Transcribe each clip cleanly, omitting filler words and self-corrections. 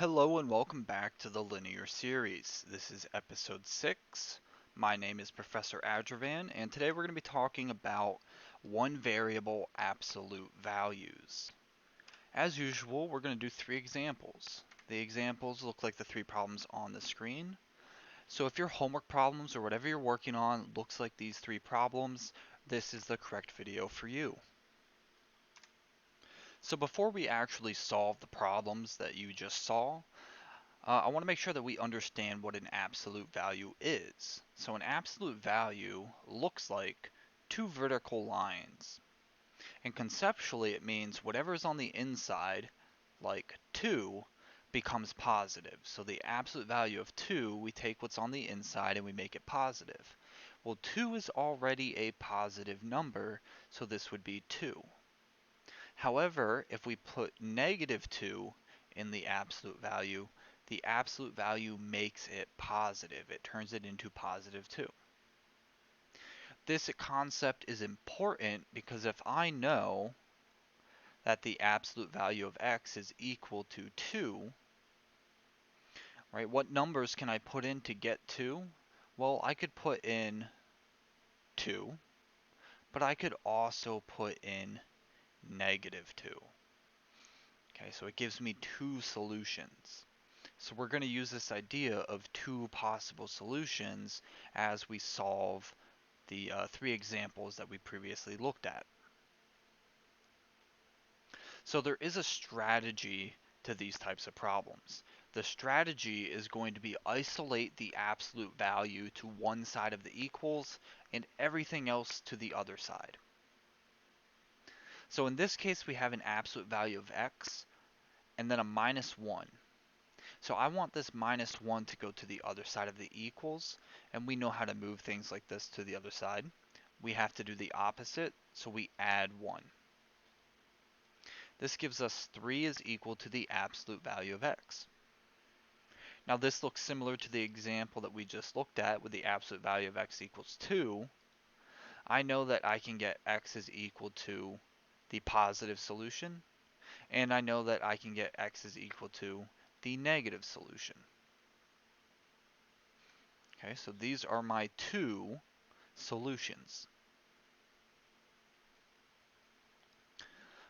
Hello and welcome back to the linear series. This is episode 6. My name is Professor Adrivan, and today we're going to be talking about one variable absolute values. As usual, we're going to do 3 examples. The examples look like the 3 problems on the screen. So if your homework problems or whatever you're working on looks like these 3 problems, this is the correct video for you. So before we actually solve the problems that you just saw, I want to make sure that we understand what an absolute value is. So an absolute value looks like 2 vertical lines. And conceptually it means whatever is on the inside, like 2, becomes positive. So the absolute value of 2, we take what's on the inside and we make it positive. Well, 2 is already a positive number, so this would be 2. However, if we put -2 in the absolute value makes it positive. It turns it into +2. This concept is important because if I know that the absolute value of x is equal to 2, right, what numbers can I put in to get 2? Well, I could put in 2, but I could also put in -2. Okay, so it gives me 2 solutions. So we're going to use this idea of 2 possible solutions as we solve the 3 examples that we previously looked at. So there is a strategy to these types of problems. The strategy is going to be isolate the absolute value to one side of the equals and everything else to the other side. So in this case we have an absolute value of x and then a -1. So I want this -1 to go to the other side of the equals, and we know how to move things like this to the other side. We have to do the opposite, so we add 1. This gives us 3 is equal to the absolute value of x. Now this looks similar to the example that we just looked at with the absolute value of x equals 2. I know that I can get x is equal to the positive solution, and I know that I can get x is equal to the negative solution. Okay, so these are my 2 solutions.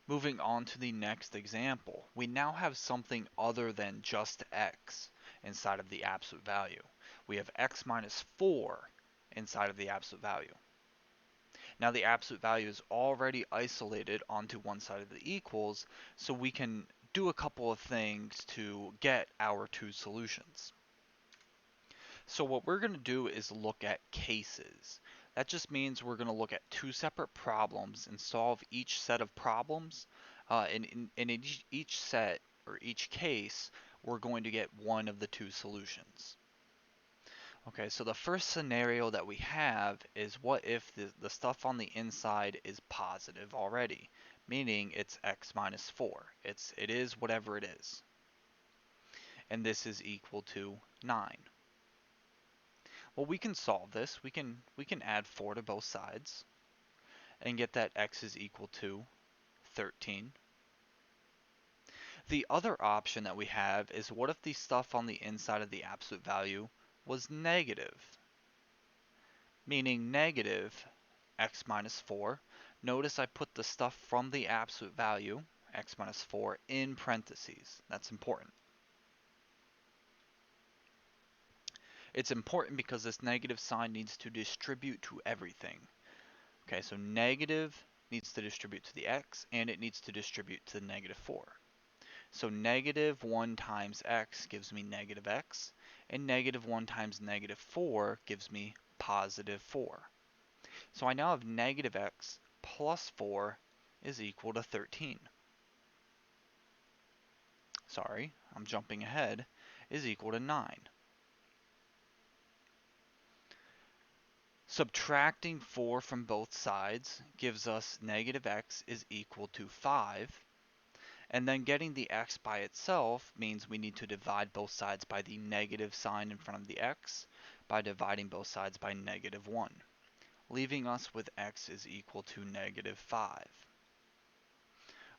Moving on to the next example, we now have something other than just x inside of the absolute value. We have x minus 4 inside of the absolute value. Now the absolute value is already isolated onto one side of the equals, so we can do a couple of things to get our 2 solutions. So what we're going to do is look at cases. That just means we're going to look at 2 separate problems and solve each set of problems. In each set or each case, we're going to get one of the 2 solutions. Okay, so the first scenario that we have is what if the stuff on the inside is positive already, meaning it's x minus 4. It is whatever it is. And this is equal to 9. Well, we can solve this. We can add 4 to both sides and get that x is equal to 13. The other option that we have is what if the stuff on the inside of the absolute value was negative, meaning negative x minus 4. Notice I put the stuff from the absolute value, x minus 4, in parentheses. That's important. It's important because this negative sign needs to distribute to everything. Okay, so negative needs to distribute to the x, and it needs to distribute to the -4. So -1 times x gives me negative x, and -1 times -4 gives me positive 4. So I now have negative x plus 4 is equal to 13. Sorry, I'm jumping ahead, is equal to 9. Subtracting 4 from both sides gives us negative x is equal to 5. And then getting the x by itself means we need to divide both sides by the negative sign in front of the x by dividing both sides by -1, leaving us with x is equal to -5.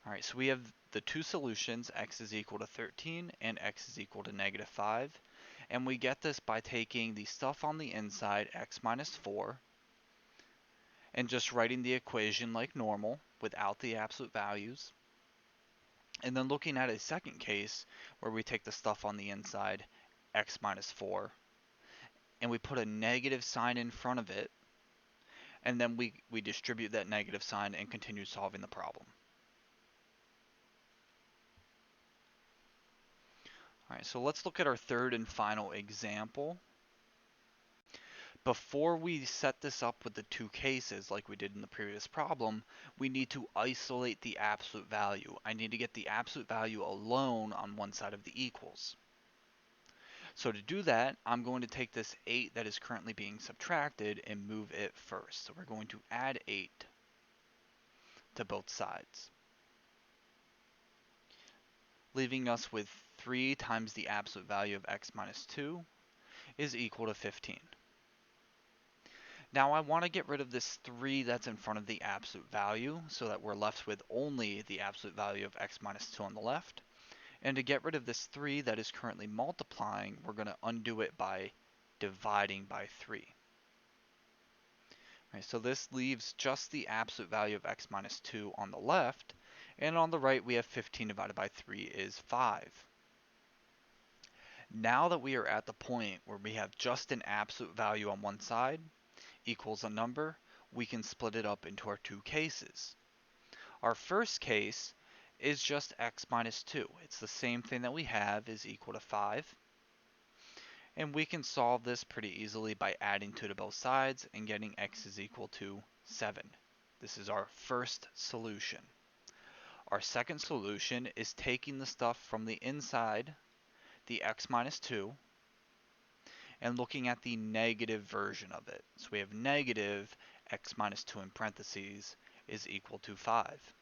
Alright, so we have the two solutions, x is equal to 13 and x is equal to negative 5. And we get this by taking the stuff on the inside, x minus 4, and just writing the equation like normal without the absolute values. And then looking at a second case where we take the stuff on the inside, x minus 4, and we put a negative sign in front of it, and then we distribute that negative sign and continue solving the problem. Alright, so let's look at our third and final example. Before we set this up with the two cases like we did in the previous problem, we need to isolate the absolute value. I need to get the absolute value alone on one side of the equals. So to do that, I'm going to take this 8 that is currently being subtracted and move it first. So we're going to add 8 to both sides, leaving us with 3 times the absolute value of x minus 2 is equal to 15. Now I want to get rid of this 3 that's in front of the absolute value so that we're left with only the absolute value of x minus 2 on the left. And to get rid of this 3 that is currently multiplying, we're going to undo it by dividing by 3. Right, so this leaves just the absolute value of x minus 2 on the left, and on the right we have 15 divided by 3 is 5. Now that we are at the point where we have just an absolute value on one side equals a number, we can split it up into our two cases. Our first case is just x minus 2. It's the same thing that we have is equal to 5. And we can solve this pretty easily by adding 2 to both sides and getting x is equal to 7. This is our first solution. Our second solution is taking the stuff from the inside, the x minus 2, and looking at the negative version of it. So we have negative x minus 2 in parentheses is equal to 5.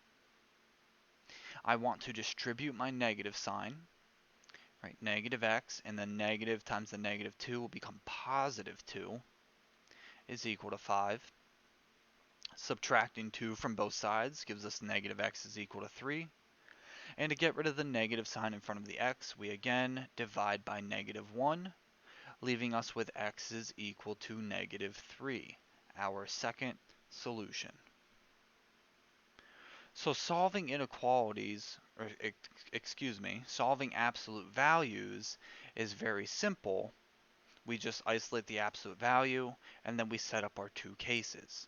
I want to distribute my negative sign, right? Negative x, and then negative times the negative 2 will become positive 2 is equal to 5. Subtracting 2 from both sides gives us negative x is equal to 3. And to get rid of the negative sign in front of the x, we again divide by negative 1, leaving us with x is equal to negative 3, our second solution. So solving inequalities, or solving absolute values is very simple. We just isolate the absolute value, and then we set up our two cases.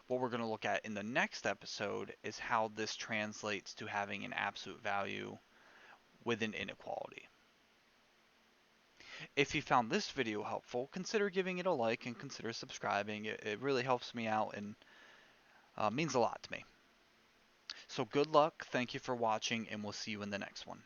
What we're going to look at in the next episode is how this translates to having an absolute value with an inequality. If you found this video helpful, consider giving it a like and consider subscribing. It really helps me out and means a lot to me. So good luck, thank you for watching, and we'll see you in the next one.